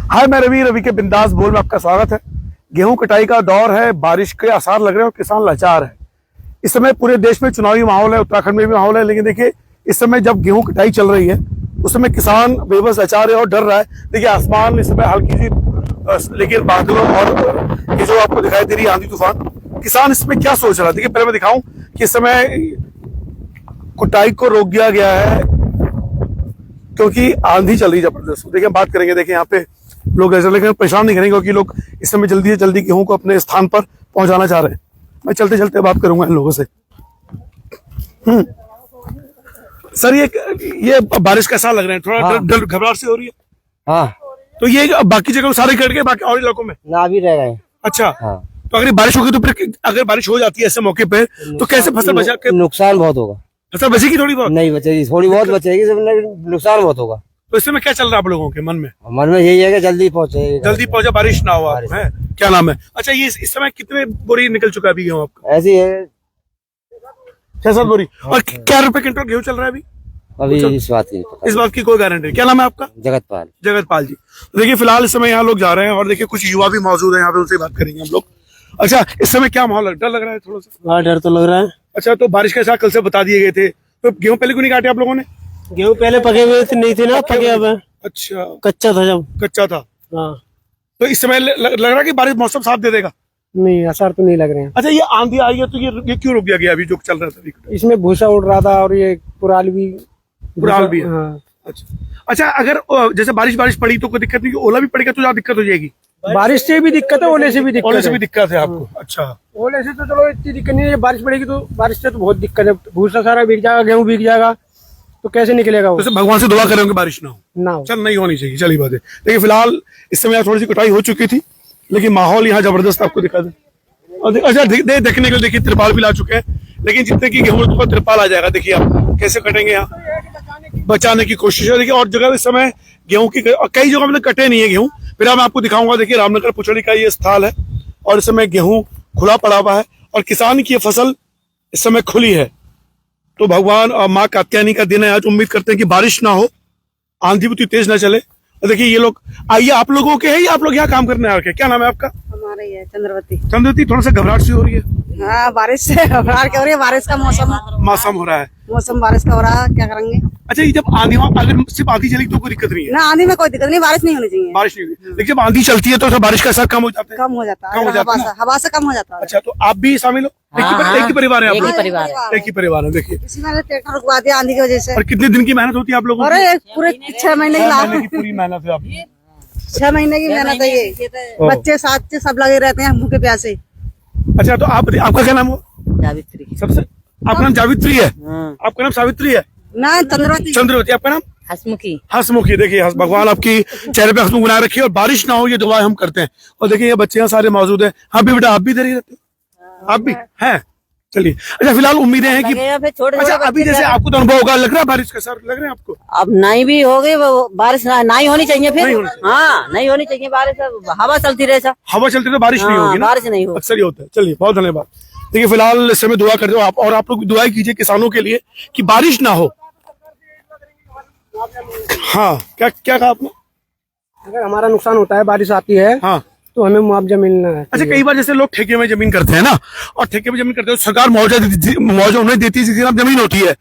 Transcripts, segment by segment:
हाय, मैं रवि के बिंदास बोल में आपका स्वागत है। गेहूं कटाई का दौर है, बारिश के आसार लग रहे हैं और किसान लाचार है। इस समय पूरे देश में चुनावी माहौल है, उत्तराखंड में भी माहौल है, लेकिन देखिए इस समय जब गेहूं कटाई चल रही है उस समय किसान बेबस लाचार है और डर रहा है। देखिए आसमान इस समय हल्की सी लेकिन बादलों और ये जो आपको दिखाई दे रही है आंधी तूफान, किसान इसमें क्या सोच रहा है। देखिए पहले मैं दिखाऊं कि इस समय कुटाई को रोक दिया गया है क्योंकि आंधी चल रही है जबरदस्त। देखिए बात करेंगे, देखिए यहाँ पे लोग ऐसे लेकिन परेशान नहीं करेंगे क्योंकि लोग इस समय जल्दी से जल्दी गेहूं को अपने स्थान पर पहुंचाना चाह रहे हैं। मैं चलते चलते बात करूंगा इन लोगों से। सर ये बारिश कैसा लग रहा है? थोड़ा डर घबराहट से हो रही है? हाँ। तो ये बाकी जगह सारे कट गए, बाकी और इलाकों में ना भी रह गए। अच्छा। हाँ। तो अगर बारिश होगी तो फिर अगर बारिश हो जाती है ऐसे मौके पे तो कैसे फसल बचा के? नुकसान बहुत होगा। फसल बचेगी थोड़ी बहुत? नहीं बचेगी, थोड़ी बहुत बचेगी, नुकसान बहुत होगा। तो इस समय क्या चल रहा है आप लोगों के मन में? मन में यही है कि जल्दी पहुंचे, जल्दी पहुंचा, बारिश ना हुआ है। क्या नाम है? अच्छा, ये इस समय कितने बोरी निकल चुका है अभी गेहूं आपका? ऐसी है 6-7 बोरी। और क्या रुपए क्विंटल गेहूं चल रहा है अभी? अभी इस बात की इस बात की कोई गारंटी? क्या नाम है आपका? जगतपाल। जगतपाल जी। तो देखिए फिलहाल इस समय यहाँ लोग जा रहे हैं और देखिए कुछ युवा भी मौजूद है यहाँ पे, उनसे बात करेंगे हम लोग। अच्छा, इस समय क्या माहौल है? डर लग रहा है थोड़ा सा? हाँ, डर तो लग रहा है। अच्छा, तो बारिश के साथ कल से बता दिए गए थे, तो गेहूं पहले क्यों नहीं काटे आप लोगों ने? गेहूँ पहले पके हुए नहीं थे ना, पके अब अच्छा, कच्चा था जब। कच्चा था। हाँ। तो इस समय लग रहा है कि बारिश मौसम साथ दे देगा? नहीं, असर तो नहीं लग रहे हैं। अच्छा, ये आंधी आई है तो ये क्यों रुक गया अभी जो चल रहा था? इसमें भूसा उड़ रहा था और ये पुराल भी है। हाँ। अच्छा, अगर जैसे बारिश पड़ी तो कोई दिक्कत नहीं, ओला भी पड़ेगा तो ज्यादा दिक्कत हो जाएगी? बारिश से भी दिक्कत है, ओले से भी दिक्कत है आपको? अच्छा। ओले से तो चलो इतनी दिक्कत नहीं है, बारिश पड़ेगी तो बारिश से तो बहुत दिक्कत है। भूसा सारा भीग जाएगा, गेहूं भीग जाएगा, तो कैसे निकलेगा वो? तो भगवान से दुआ कर रहे हो कि बारिश ना हो। चल, नहीं होनी चाहिए, चलिए बात है। देखिए फिलहाल इस समय थोड़ी सी कटाई हो चुकी थी लेकिन माहौल यहाँ जबरदस्त आपको दिखा दे। अच्छा, देखने को देखिए त्रिपाल भी ला चुके हैं, लेकिन जितने की गेहूं तो त्रिपाल आ जाएगा। देखिए आप कैसे कटेंगे, यहाँ बचाने की कोशिश है। देखिए और जगह इस समय गेहूं की कई जगह में कटे नहीं है गेहूं। फिर मैं आपको दिखाऊंगा। देखिए रामनगर पुचड़ी का ये स्थल है और इस समय गेहूं खुला पड़ा हुआ है और किसान की फसल इस समय खुली है। तो भगवान और माँ कात्यायनी का दिन है आज। उम्मीद करते हैं कि बारिश ना हो, आंधी भी तेज ना चले। और देखिए ये लोग, आइए आप लोगों के है या आप लोग यहाँ काम करने आ रखे? क्या नाम है आपका? हमारा ही है चंद्रवती। चंद्रवती, थोड़ा सा घबराहट सी हो रही है? हाँ, बारिश से घबराहट क्या हो रही है, बारिश का मौसम हो रहा है। मौसम बारिश का हो रहा है, क्या करेंगे? अच्छा, ये जब आंधी, अगर सिर्फ आंधी चली तो कोई दिक्कत नहीं है? ना, आंधी में कोई दिक्कत नहीं, बारिश नहीं होनी चाहिए। बारिश नहीं हुई, लेकिन जब आंधी चलती है तो बारिश का असर कम हो जाता है? कम हो जाता है, हवा से कम हो जाता है। अच्छा, तो आप भी शामिल हो? एक ही परिवार है आप लोग? एक ही परिवार है। देखिए इसी में ट्रैक्टर रुकवा दिया आंधी की वजह से। और कितने दिन की मेहनत होती है आप लोगों की? अरे पूरे 6 महीने की पूरी मेहनत है आपकी? 6 महीने की मेहनत है ये। बच्चे साथ से सब लगे रहते हैं भूखे प्यासे। अच्छा, तो आपका क्या नाम हो? जावित्री। सबसे आपका नाम जावित्री है? आपका नाम सावित्री है? ना, चंद्रवती। चंद्रवती। आपका नाम? हसमुखी। हसमुखी। देखिए भगवान आपकी चेहरे पे हसमुख बना रखी है और बारिश ना हो ये दुआ हम करते हैं। और देखिए ये बच्चे यहाँ सारे मौजूद हैं। हाँ भी बेटा, आप भी इधर ही रहते हो? आप भी हैं? चलिए। अच्छा, फिलहाल उम्मीदें हैं कि अच्छा अभी जैसे आपको तो अनुभव होगा, लग रहा है बारिश का सर, लग रहा है आपको? अब नहीं भी हो गई बारिश, नहीं होनी चाहिए फिर। हाँ, नहीं होनी चाहिए बारिश, हवा चलती रहे। हवा चलती तो बारिश नहीं होगी ना? बारिश नहीं होगी, अक्सर ही होता है। चलिए, बहुत धन्यवाद। देखिए फिलहाल इस समय दुआ करते हो आप, और आप लोग दुआ कीजिए किसानों के लिए कि बारिश ना हो। हाँ, क्या कहा आपने? अगर हमारा नुकसान होता है, बारिश आती है, हाँ, तो हमें मुआवजा मिलना है। अच्छा, कई बार जैसे लोग ठेके में जमीन करते हैं ना, और ठेके में जमीन करते हैं सरकार मुआवजा उन्हें देती है जिनकी जमीन होती है,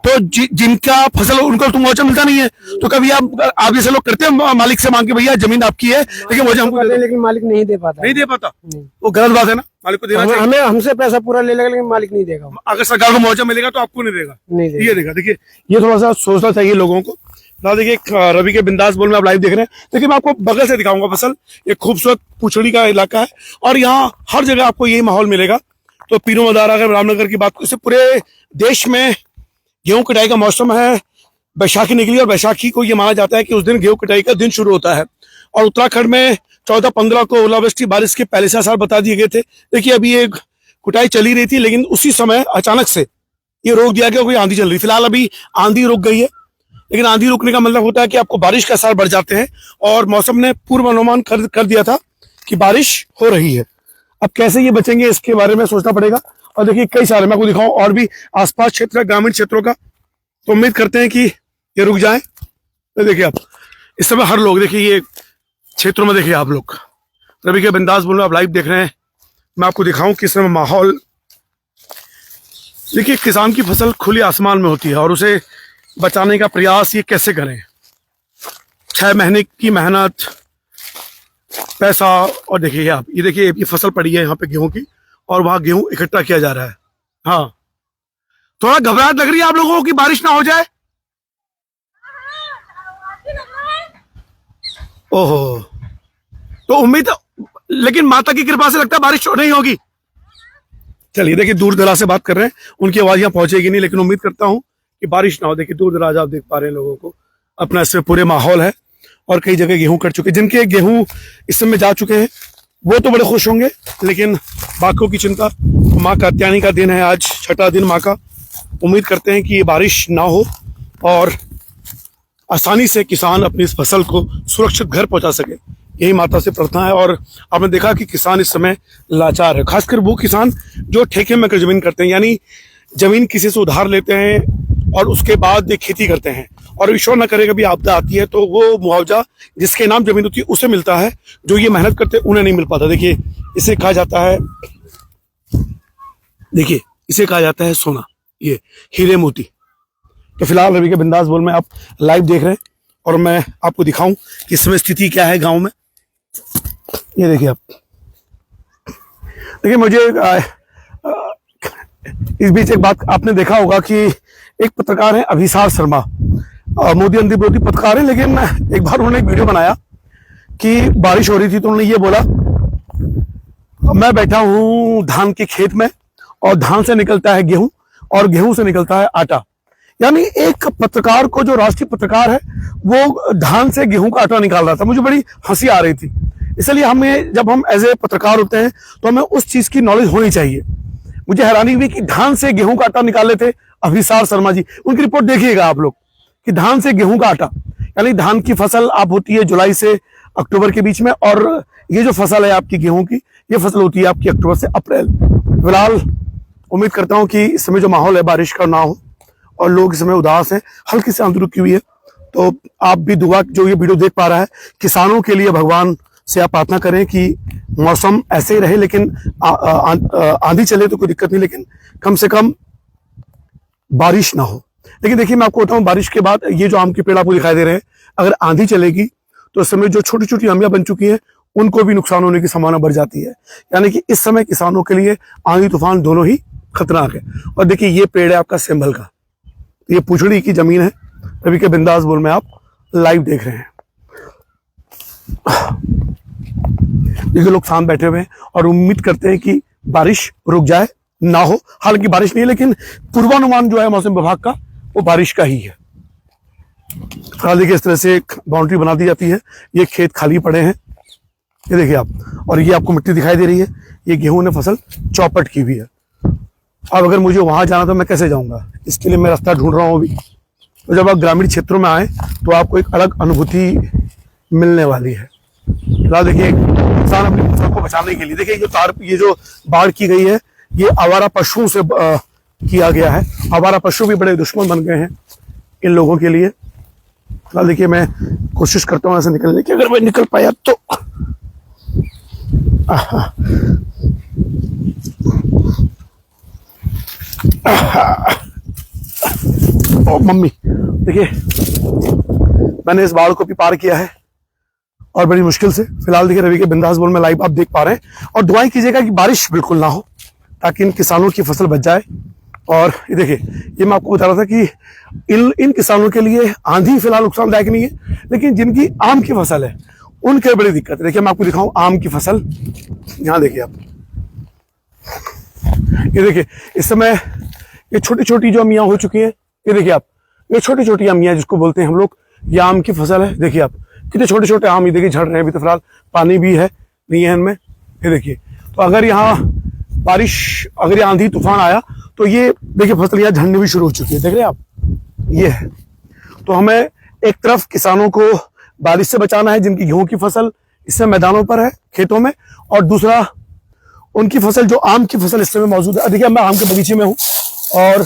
तो जिनका फसल उनको तो मुआवजा मिलता नहीं है। तो कभी आप जैसे लोग करते हैं मालिक से मांग के, भैया जमीन आपकी है लेकिन मुआवजा हमको, लेकिन मालिक नहीं दे पाता। वो गलत बात है ना, मालिक को देना चाहिए। हमें हमसे पैसा पूरा ले लेगा लेकिन मालिक नहीं देगा। अगर सरकार को मुआवजा मिलेगा तो आपको नहीं देगा, ये देगा। देखिए ये थोड़ा सा सोचना चाहिए लोगों को ना। देखिए रवि के बिंदास बोल में आप लाइव देख रहे हैं। देखिए मैं आपको बगल से दिखाऊंगा फसल। ये खूबसूरत पुछड़ी का इलाका है और यहाँ हर जगह आपको यही माहौल मिलेगा। तो पीरो मदारा, अगर रामनगर की बात करें, पूरे देश में गेहूं कटाई का मौसम है। बैसाखी निकली और बैसाखी को ये माना जाता है कि उस दिन गेहूं कटाई का दिन शुरू होता है। और उत्तराखंड में 14-15 को ओलावृष्टि बारिश के पहले से आसार बता दिए गए थे। देखिए अभी ये कुटाई चली रही थी लेकिन उसी समय अचानक से ये रोक दिया गया, कोई आंधी चल रही। फिलहाल अभी आंधी रुक गई है, लेकिन आंधी रुकने का मतलब होता है कि आपको बारिश के आसार बढ़ जाते हैं। और मौसम ने पूर्व अनुमान कर दिया था कि बारिश हो रही है। अब कैसे ये बचेंगे इसके बारे में सोचना पड़ेगा। और देखिए कई सारे मैं आपको दिखाऊं और भी आसपास क्षेत्र, ग्रामीण क्षेत्रों का, तो उम्मीद करते हैं कि ये रुक जाए। तो देखिए आप इस समय हर लोग, देखिए ये क्षेत्रों में देखिए आप लोग, रवि के बिंदास बोल रहे आप लाइव देख रहे हैं। मैं आपको दिखाऊं किस समय माहौल। देखिए किसान की फसल खुली आसमान में होती है और उसे बचाने का प्रयास ये कैसे करें। 6 महीने की मेहनत, पैसा, और देखिए आप ये देखिए ये फसल पड़ी है यहाँ पे गेहूं की, और वहां गेहूं इकट्ठा किया जा रहा है। हाँ, थोड़ा घबराहट लग रही है आप लोगों को कि बारिश ना हो जाए। ओहो, तो उम्मीद, लेकिन माता की कृपा से लगता है बारिश नहीं होगी। चलिए देखिए दूर दराज से बात कर रहे हैं, उनकी आवाज यहाँ पहुंचेगी नहीं, लेकिन उम्मीद करता हूं कि बारिश ना हो। देखिए दूर दराज आप देख पा रहे हैं लोगों को, अपना इसमें पूरे माहौल है और कई जगह गेहूं कट चुके, जिनके गेहूं इस समय जा चुके हैं वो तो बड़े खुश होंगे, लेकिन बाकियों की चिंता। माँ कात्यायनी का दिन है आज, 6ठा दिन माँ का। उम्मीद करते हैं कि ये बारिश ना हो और आसानी से किसान अपनी इस फसल को सुरक्षित घर पहुंचा सके, यही माता से प्रार्थना है। और आपने देखा कि किसान इस समय लाचार है, खासकर वो किसान जो ठेके में जमीन करते हैं, यानी जमीन किसी से उधार लेते हैं और उसके बाद खेती करते हैं, और ईश्वर न करे कभी आपदा आती है तो वो मुआवजा जिसके नाम जमीन होती है उसे मिलता है, जो ये मेहनत करते हैं उन्हें नहीं मिल पाता। देखिए इसे कहा जाता है, देखिए इसे कहा जाता है सोना, ये हीरे मोती। तो फिलहाल रवि के बिंदास बोल में आप लाइव देख रहे हैं और मैं आपको दिखाऊं कि इस समय स्थिति क्या है गांव में। ये देखिए आप, देखिए मुझे इस बीच एक बात आपने देखा होगा कि एक पत्रकार है अभिसार शर्मा, मोदी अंधी विरोधी पत्रकार है, लेकिन एक बार उन्होंने एक वीडियो बनाया कि बारिश हो रही थी तो उन्होंने ये बोला, मैं बैठा हूं धान के खेत में और धान से निकलता है गेहूं और गेहूं से निकलता है आटा। यानी एक पत्रकार को, जो राष्ट्रीय पत्रकार है, वो धान से गेहूं का आटा निकाल रहा था। मुझे बड़ी हंसी आ रही थी। इसलिए हमें, जब हम एज ए पत्रकार होते हैं तो हमें उस चीज की नॉलेज होनी चाहिए। मुझे हैरानी हुई कि धान से गेहूं का आटा निकाले थे अभिसार शर्मा जी। उनकी रिपोर्ट देखिएगा आप लोग कि धान से गेहूं का आटा, यानी धान की फसल आप होती है जुलाई से अक्टूबर के बीच में, और ये जो फसल है आपकी गेहूं की, ये फसल होती है आपकी अक्टूबर से अप्रैल। फिलहाल उम्मीद करता हूं कि इस समय जो माहौल है बारिश का ना हो और लोग इस समय उदास हैं, हल्की सी आंधी रुकी हुई है। तो आप भी दुआ, जो ये वीडियो देख पा रहा है, किसानों के लिए भगवान से आप प्रार्थना करें कि मौसम ऐसे ही रहे, लेकिन आंधी चले तो कोई दिक्कत नहीं, लेकिन कम से कम बारिश ना हो। लेकिन देखिए मैं आपको बताऊं, बारिश के बाद ये जो आम के पेड़ आपको दिखाई दे रहे हैं, अगर आंधी चलेगी तो इस समय जो छोटी छोटी आमियां बन चुकी हैं उनको भी नुकसान होने की संभावना बढ़ जाती है। यानी कि इस समय किसानों के लिए आंधी तूफान दोनों ही खतरनाक है। और देखिए ये पेड़ है आपका सेंभल का, ये पुछड़ी की जमीन है। रवि के बिंदास बोल में आप लाइव देख रहे हैं। देखिए लोग सामने बैठे हुए हैं और उम्मीद करते हैं कि बारिश रुक जाए, ना हो। हालांकि बारिश नहीं है, लेकिन पूर्वानुमान जो है मौसम विभाग का वो बारिश का ही है। फिलहाल देखिए इस तरह से एक बाउंड्री बना दी जाती है, ये खेत खाली पड़े हैं, ये देखिए आप, और ये आपको मिट्टी दिखाई दे रही है, ये गेहूं ने फसल चौपट की हुई है। अब अगर मुझे वहां जाना तो मैं कैसे जाऊंगा, इसके लिए मैं रास्ता ढूंढ रहा हूं अभी। तो जब आप ग्रामीण क्षेत्रों में आए तो आपको एक अलग अनुभूति मिलने वाली है। फिलहाल देखिए किसान अपनी फसल को बचाने के लिए, देखिए ये जो बाढ़ की गई है, ये आवारा पशुओं से किया गया है। आवारा पशु भी बड़े दुश्मन बन गए हैं इन लोगों के लिए। फिलहाल देखिए मैं कोशिश करता हूँ ऐसे निकलने की, अगर मैं निकल पाया तो। ओ मम्मी, देखिए मैंने इस बाढ़ को भी पार किया है और बड़ी मुश्किल से। फिलहाल देखिए रवि के बिंदास बोल में लाइव आप देख पा रहे हैं, और दुआएं कीजिएगा कि बारिश बिल्कुल ना हो, ताकि इन किसानों की फसल बच जाए। और ये देखिए, ये मैं आपको बता रहा था कि इन किसानों के लिए आंधी फिलहाल नुकसानदायक नहीं है, लेकिन जिनकी आम की फसल है उनके बड़ी दिक्कत है। देखिए मैं आपको दिखाऊं आम की फसल, यहाँ देखिए आप, ये देखिए इस समय ये छोटी छोटी जो अमियां हो चुकी हैं, ये देखिए आप, ये छोटी छोटी अमियां जिसको बोलते हैं हम लोग, ये आम की फसल है। देखिए आप कितने छोटे छोटे आम, ये देखिए झड़ रहे हैं। अभी तो फिलहाल पानी भी है नहीं है इनमें, ये देखिए। तो अगर यहाँ बारिश, अगर ये आंधी तूफान आया तो ये देखिए फसल यहाँ झड़ने भी शुरू हो चुकी है, देख रहे हैं आप, ये है। तो हमें एक तरफ किसानों को बारिश से बचाना है जिनकी गेहूं की फसल इस समय मैदानों पर है, खेतों में, और दूसरा उनकी फसल जो आम की फसल इस समय मौजूद है। देखिए मैं आम के बगीचे में हूँ, और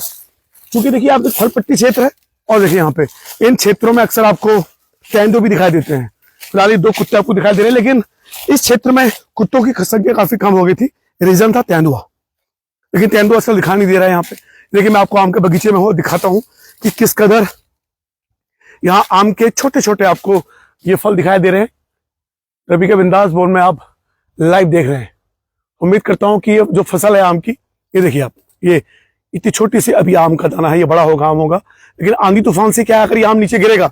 चूंकि देखिए आप फल पट्टी क्षेत्र है, और देखिए यहाँ पे इन क्षेत्रों में अक्सर आपको कैंडो भी दिखाई देते हैं। फिलहाल ये 2 कुत्ते आपको दिखाई दे रहे हैं, लेकिन इस क्षेत्र में कुत्तों की संख्या काफी कम हो गई थी। रीजन था तेंदुआ, लेकिन तेंदुआ आजकल दिखाई नहीं दे रहा है यहाँ पे। देखिए मैं आपको आम के बगीचे में दिखाता हूँ कि किस कदर यहाँ आम के छोटे छोटे आपको ये फल दिखाई दे रहे हैं। रवि के बिंदास बोल में आप लाइव देख रहे हैं। उम्मीद करता हूँ कि ये जो फसल है आम की, ये देखिए आप, ये इतनी छोटी सी अभी आम का दाना है, ये बड़ा होगा, आम होगा, लेकिन आंधी तूफान से क्या अगर ये आम नीचे गिरेगा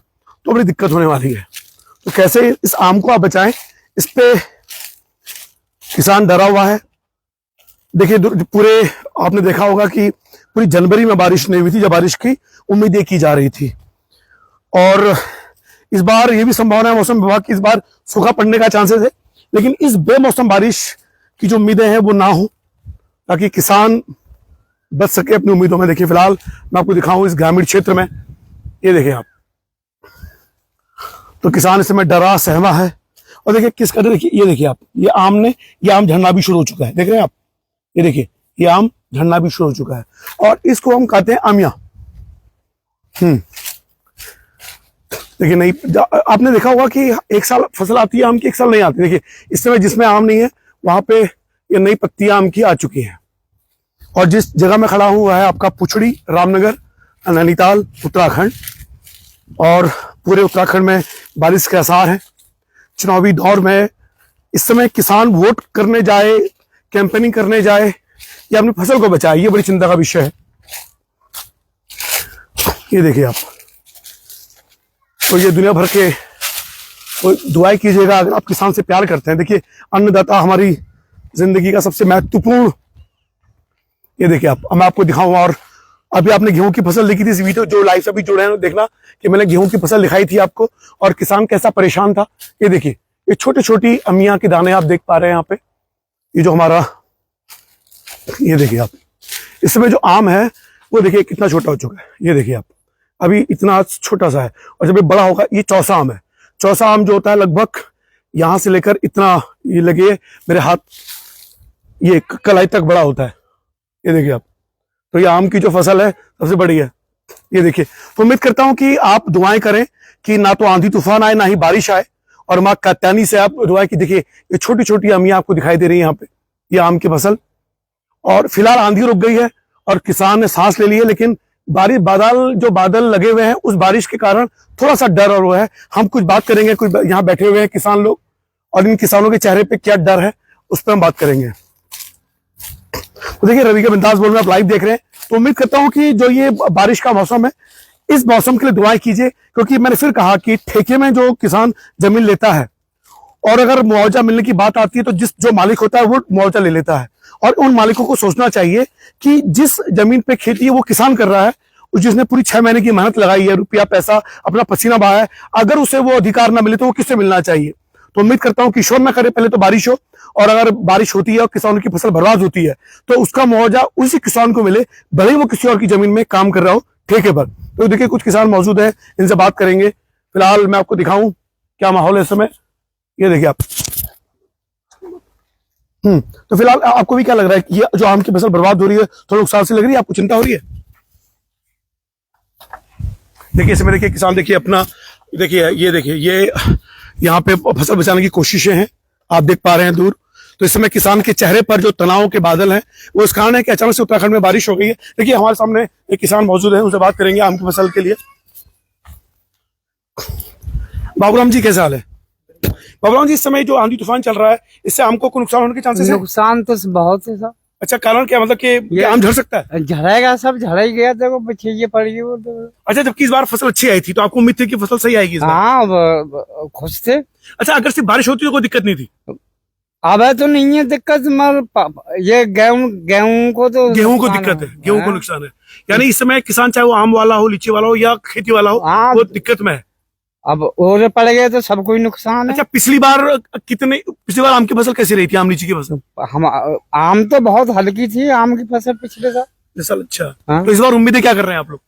तो बड़ी दिक्कत होने वाली है। तो कैसे इस आम को आप बचाएं, इस पे किसान डरा हुआ है। देखिए पूरे आपने देखा होगा कि पूरी जनवरी में बारिश नहीं हुई थी, जब बारिश की उम्मीदें की जा रही थी। और इस बार ये भी संभावना है मौसम विभाग की, इस बार सूखा पड़ने का चांसेस है, लेकिन इस बेमौसम बारिश की जो उम्मीदें हैं वो ना हो, ताकि किसान बच सके अपनी उम्मीदों में। देखिए फिलहाल मैं आपको दिखाऊं इस ग्रामीण क्षेत्र में, ये देखिए आप, तो किसान इस समय डरा सहमा है। और देखिए किस कदर, देखिए ये देखिए आप, ये आम झड़ना भी शुरू हो चुका है, देख रहे हैं आप, ये देखिए ये आम झड़ना भी शुरू हो चुका है, और इसको हम कहते हैं आमिया। देखिए नहीं, आपने देखा होगा कि एक साल फसल आती है आम की, एक साल नहीं आती। देखिए इस समय जिसमें आम नहीं है वहां पे ये नई पत्तियां आम की आ चुकी हैं। और जिस जगह में खड़ा हूं वह है आपका पुछड़ी, रामनगर, नैनीताल, उत्तराखंड। और पूरे उत्तराखंड में बारिश के आसार हैं। चुनावी दौर में इस समय किसान वोट करने जाए, कैंपेनिंग करने जाए या अपनी फसल को बचाए, ये बड़ी चिंता का विषय है। ये देखिए आप, तो ये दुनिया भर के दुआएं कीजिएगा अगर आप किसान से प्यार करते हैं। देखिए अन्नदाता हमारी जिंदगी का सबसे महत्वपूर्ण, ये देखिए आप, मैं आपको दिखाऊं। और अभी आपने गेहूं की फसल देखी थी, इस वीडियो जो लाइव से अभी जुड़े हैं देखना कि मैंने गेहूं की फसल दिखाई थी आपको, और किसान कैसा परेशान था। ये देखिए ये छोटी छोटी अमिया के दाने आप देख पा रहे हैं यहाँ पे, ये जो हमारा, ये देखिए आप, इस समय जो आम है वो देखिए कितना छोटा हो चुका है। ये देखिए आप, अभी इतना छोटा सा है, और जब ये बड़ा होगा, ये चौसा आम है। चौसा आम जो होता है लगभग यहां से लेकर इतना, ये लगे मेरे हाथ, ये कलाई तक बड़ा होता है। ये देखिए आप, तो ये आम की जो फसल है सबसे बड़ी है। ये देखिए, तो उम्मीद करता हूं कि आप दुआएं करें कि ना तो आंधी तूफान आए ना ही बारिश आए, और मां कात्यायनी से आप दुआएं कि देखिए ये छोटी छोटी अमियां आपको दिखाई दे रही है यहाँ पे, ये आम की फसल। और फिलहाल आंधी रुक गई है और किसान ने सांस ले ली है, लेकिन बादल लगे हुए हैं, उस बारिश के कारण थोड़ा सा डर और वो है। हम कुछ बात करेंगे, कुछ यहाँ बैठे हुए हैं किसान लोग, और इन किसानों के चेहरे पे क्या डर है उस पर हम बात करेंगे। तो देखिए रवि के बिंदास बोल में आप लाइव देख रहे हैं, तो उम्मीद करता हूं कि जो ये बारिश का मौसम है, इस मौसम के लिए दुआएं कीजिए, क्योंकि मैंने फिर कहा कि ठेके में जो किसान जमीन लेता है, और अगर मुआवजा मिलने की बात आती है तो जो मालिक होता है वो मुआवजा ले लेता है। और उन मालिकों को सोचना चाहिए कि जिस जमीन पे खेती है वो किसान कर रहा है, जिसने पूरी 6 महीने की मेहनत लगाई है, रुपया पैसा अपना पसीना बहाया है, अगर उसे वो अधिकार ना मिले तो वो किससे मिलना चाहिए। तो उम्मीद करता हूं कि ईश्वर ना करे पहले तो बारिश हो, और अगर बारिश होती है और किसानों की फसल बर्बाद होती है तो उसका मुआवजा उसी किसान को मिले, भले ही वो किसी और की जमीन में काम कर रहा हो ठेके पर। तो देखिए कुछ किसान मौजूद है, इनसे बात करेंगे। फिलहाल मैं आपको दिखाऊं क्या माहौल है इस समय, ये देखिए आप। तो फिलहाल आपको भी क्या लग रहा है कि ये जो आम की फसल बर्बाद हो रही है, थोड़ा नुकसान से लग रही है, आपको चिंता हो रही है? देखिए इसमें देखिए किसान, देखिए अपना, देखिए ये यहाँ पे फसल बचाने की कोशिशें हैं, आप देख पा रहे हैं दूर। तो इस समय किसान के चेहरे पर जो तनाव के बादल हैं वो इस कारण है कि अचानक से उत्तराखंड में बारिश हो गई है। देखिए हमारे सामने एक किसान मौजूद है, उनसे बात करेंगे आम की फसल के लिए। बाबूराम जी कैसे हाल है? बाबूराम जी, इस समय जो आंधी तूफान चल रहा है, इससे आम को नुकसान होने के चांसेस है? नुकसान तो बहुत है साहब। अच्छा, कारण क्या, मतलब कि आम झड़ सकता है? झड़ेगा, सब झड़ ही गया, देखो बछिए पड़ गई वो तो। अच्छा, जबकि इस बार फसल अच्छी आई थी तो आपको उम्मीद थी कि फसल सही आएगी इस बार? हाँ, खुश थे। अच्छा, अगर सिर्फ बारिश होती तो कोई दिक्कत नहीं थी? अब है तो नहीं है दिक्कत, मगर ये गेहूं को तो, गेहूं को दिक्कत है, गेहूं को नुकसान है। यानी इस समय किसान चाहे वो आम वाला हो, लीची वाला हो या खेती वाला हो, वो दिक्कत में है। अब ओले पड़ गए तो सब कोई नुकसान है। अच्छा, पिछली बार आम की फसल कैसी रही थी, आम लीची की फसल? हम आम तो बहुत हल्की थी आम की फसल पिछले साल। अच्छा, तो इस बार उम्मीदें क्या कर रहे हैं आप लोग?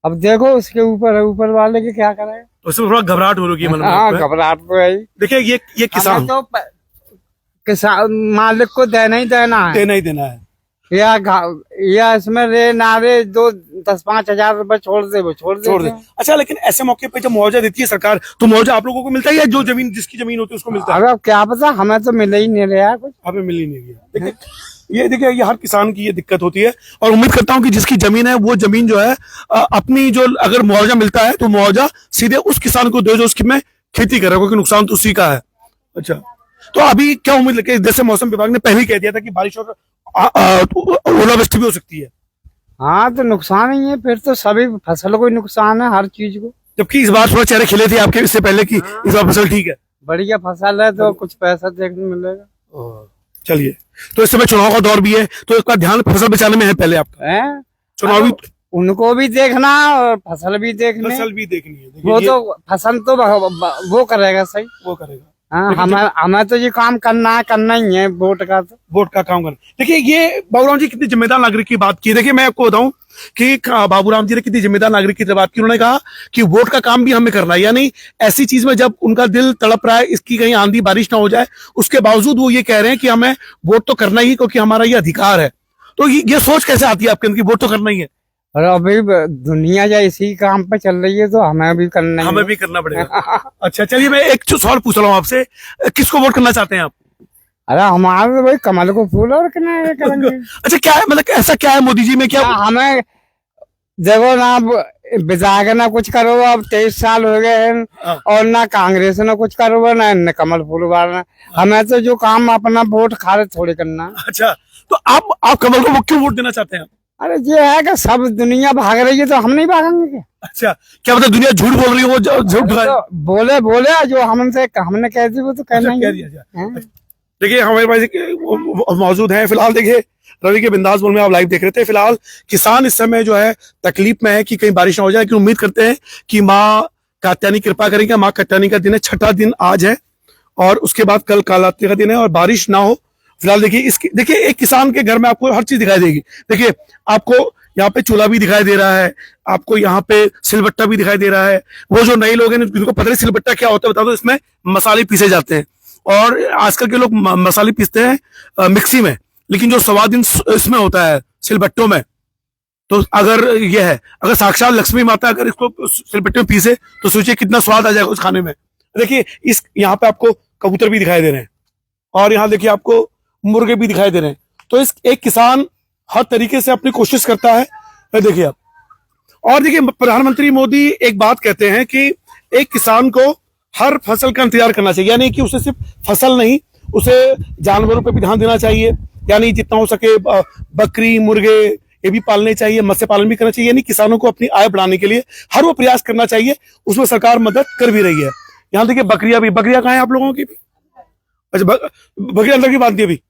अब देखो उसके ऊपर वाले के क्या करें, तो इसमें थोड़ा घबराहट हो रही है, मतलब? हाँ, घबराहट तो है। देखिए ये किसान तो किसान मालिक को देना ही देना है, देना ही देना है। या इसमें रे नारे 10-5 हजार रुपए छोड़ दे अच्छा, लेकिन ऐसे मौके पे जब मुआवजा देती है सरकार तो मुआवजा आप लोगों को मिलता है या जो जमीन जिसकी जमीन होती है उसको मिलता है? अब क्या पता, हमें तो मिल ही नहीं रहा कुछ, हमें मिल ही नहीं गया। देखिए ये हर किसान की ये दिक्कत होती है और उम्मीद करता हूं कि जिसकी जमीन है वो जमीन जो है अपनी जो अगर मुआवजा मिलता है तो मुआवजा सीधे उस किसान को दे जो उसकी में खेती कर रहा है, क्योंकि नुकसान तो उसी का है। अच्छा, तो अभी क्या उम्मीद लगे? जैसे मौसम विभाग ने पहले ही कह दिया था कि बारिश और ओलावृष्टि भी हो सकती है। हाँ, तो नुकसान ही है, फिर तो सभी फसल को नुकसान है, हर चीज को। जबकि इस बार थोड़ा चेहरे खिले थे आपके इससे पहले की इस बार फसल ठीक है, बढ़िया फसल है, तो कुछ पैसा देखने मिलेगा। चलिए, तो इस समय चुनाव का दौर भी है तो इसका ध्यान फसल बचाने में है पहले आपका है, चुनावी उनको भी देखना और फसल भी देखनी है। देखिए वो तो फसल तो वो करेगा सही, वो करेगा। हाँ, हमें तो ये काम करना ही है, वोट का काम करना। देखिए ये बाबूराम जी कितनी जिम्मेदार नागरिक की बात की। देखिए मैं आपको बताऊं कि बाबूराम जी ने कितनी जिम्मेदार नागरिक की बात की। उन्होंने कहा कि वोट का काम भी हमें करना है, यानी ऐसी चीज में जब उनका दिल तड़प रहा है इसकी कहीं आंधी बारिश ना हो जाए, उसके बावजूद वो ये कह रहे हैं कि हमें वोट तो करना ही, क्योंकि हमारा ये अधिकार है। तो ये सोच कैसे आती है आपके अंदर कि वोट तो करना ही है? और अभी दुनिया जा इसी काम पे चल रही है तो हमें भी करना पड़ेगा। अच्छा, चलिए मैं एक सवाल पूछ रहा हूँ आपसे, किसको वोट करना चाहते हैं आप? अरे हमारे तो भाई कमल को फूल और करेंगे। अच्छा, क्या है मतलब ऐसा क्या है मोदी जी में, क्या हमें देखो ना, विधायक ना कुछ करो, अब 23 साल हो गए हैं और ना कांग्रेस ने कुछ करो ना कमल फूल वाला। हमें तो जो काम अपना वोट खारिज थोड़ी करना। अच्छा, तो आप कमल को क्यों वोट देना चाहते हैं? अरे ये है कि सब दुनिया भाग रही है तो हम नहीं भागेंगे क्या? अच्छा, क्या मतलब दुनिया झूठ बोल रही है, वो झूठ तो बोले जो हमने कह दी वो तो कहना कह दिया। देखिए हमारे पास मौजूद है फिलहाल, देखिए रवि के बिंदास बोल में आप लाइव देख रहे थे। फिलहाल किसान इस समय जो है तकलीफ में है कि कहीं बारिश ना हो जाए, कि उम्मीद करते हैं कि माँ कात्यायनी कृपा करेंगे। माँ कात्यायनी का दिन है, 6ठा दिन आज है और उसके बाद कल कालाती का दिन है और बारिश ना हो। फिलहाल देखिए एक किसान के घर में आपको हर चीज दिखाई देगी। देखिए आपको यहाँ पे चूल्हा भी दिखाई दे रहा है, आपको यहाँ पे सिलबट्टा भी दिखाई दे रहा है। वो जो नए लोग हैं जिनको पता नहीं सिलबट्टा क्या होता है बता दो, इसमें मसाले पीसे जाते हैं और आजकल के लोग मसाले पीसते हैं मिक्सी में, लेकिन जो स्वाद इसमें होता है सिलबट्टों में। तो अगर ये है, अगर साक्षात लक्ष्मी माता अगर इसको सिलबट्टे में पीसे तो सोचिए कितना स्वाद आ जाएगा उस खाने में। देखिए यहाँ पे आपको कबूतर भी दिखाई दे रहे हैं और यहाँ देखिए आपको मुर्गे भी दिखाई दे रहे हैं। तो इस एक किसान हर तरीके से अपनी कोशिश करता है। देखिए आप, और देखिए प्रधानमंत्री मोदी एक बात कहते हैं कि एक किसान को हर फसल का इंतजार करना चाहिए, यानी कि उसे सिर्फ फसल नहीं, उसे जानवरों पर भी ध्यान देना चाहिए, यानी जितना हो सके बकरी मुर्गे ये भी पालने चाहिए, मत्स्य पालन भी करना चाहिए, यानी किसानों को अपनी आय बढ़ाने के लिए हर वो प्रयास करना चाहिए। उसमें सरकार मदद कर भी रही है। यहाँ देखिए बकरियां कहाँ हैं आप लोगों की भी? अच्छा, बकरियां अंदर की बांध दी अभी?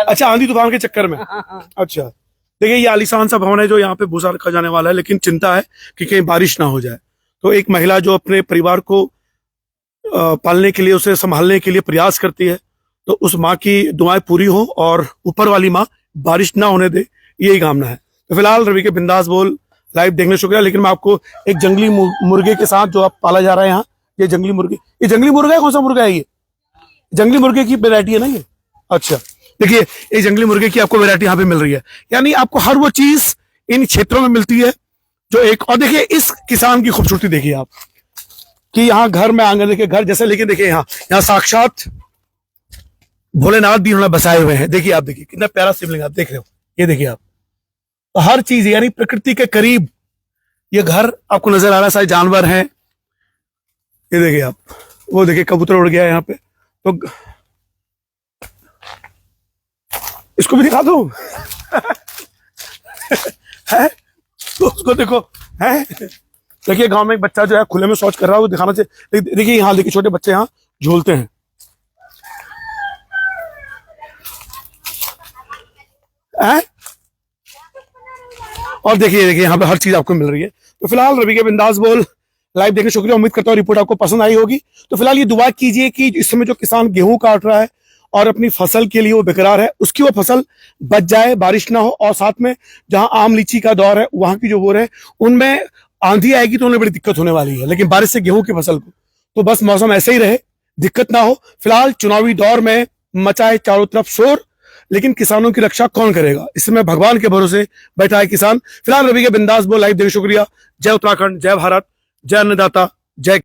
अच्छा, आंधी तूफान के चक्कर में। अच्छा, देखिए ये आलीशान सा भवन है जो यहाँ पे भूसा रखा जाने वाला है, लेकिन चिंता है कि कहीं बारिश ना हो जाए। तो एक महिला जो अपने परिवार को पालने के लिए, उसे संभालने के लिए प्रयास करती है, तो उस माँ की दुआएं पूरी हो और ऊपर वाली माँ बारिश ना होने दे, यही कामना है। तो फिलहाल रवि के बिंदास बोल लाइव देखने शुक्रिया। लेकिन मैं आपको एक जंगली मुर्गे के साथ जो आप पाला जा रहा है यहाँ, ये जंगली मुर्गा है। कौन सा मुर्गा है ये? जंगली मुर्गे की वैरायटी है ना ये? अच्छा, देखिए ये जंगली मुर्गे की आपको वैरायटी यहाँ पे मिल रही है, यानी आपको हर वो चीज इन क्षेत्रों में मिलती है जो एक। और देखिए इस किसान की खूबसूरती देखिए आप, कि यहाँ घर में आंगन, देखिए घर जैसे, लेकिन देखिए यहाँ साक्षात भोलेनाथ भी उन्होंने बसाए हुए हैं। देखिए आप, देखिए कितना प्यारा शिवलिंग आप देख रहे हो, ये देखिए आप। तो हर चीज यानी प्रकृति के करीब ये घर आपको नजर आ रहा है। सारे जानवर हैं, ये देखिए आप, वो देखिए कबूतर उड़ गया यहाँ पे, तो इसको भी दिखा दो है तो उसको देखो है। देखिए गांव में एक बच्चा जो है खुले में शौच कर रहा है, वो दिखाना चाहिए। देखिए यहाँ देखिए छोटे बच्चे यहाँ झूलते हैं और देखिए यहाँ पे हर चीज आपको मिल रही है। तो फिलहाल रवि के बिंदास बोल लाइव देखने शुक्रिया। उम्मीद करता हूँ रिपोर्ट आपको पसंद आई होगी। तो फिलहाल ये दुआ कीजिए कि इस समय जो किसान गेहूं काट रहा है और अपनी फसल के लिए वो बेकरार है, उसकी वो फसल बच जाए, बारिश ना हो। और साथ में जहां आम लीची का दौर है, वहां की जो बोर है उनमें आंधी आएगी तो उन्हें बड़ी दिक्कत होने वाली है, लेकिन बारिश से गेहूं की फसल को तो बस मौसम ऐसे ही रहे, दिक्कत ना हो। फिलहाल चुनावी दौर में मचाए चारों तरफ शोर, लेकिन किसानों की रक्षा कौन करेगा? इस समय भगवान के भरोसे बैठा है किसान। फिलहाल रवि के बिंदास बोल लाइव देखिए, शुक्रिया। जय उत्तराखंड, जय भारत, जय अन्नदाता, जय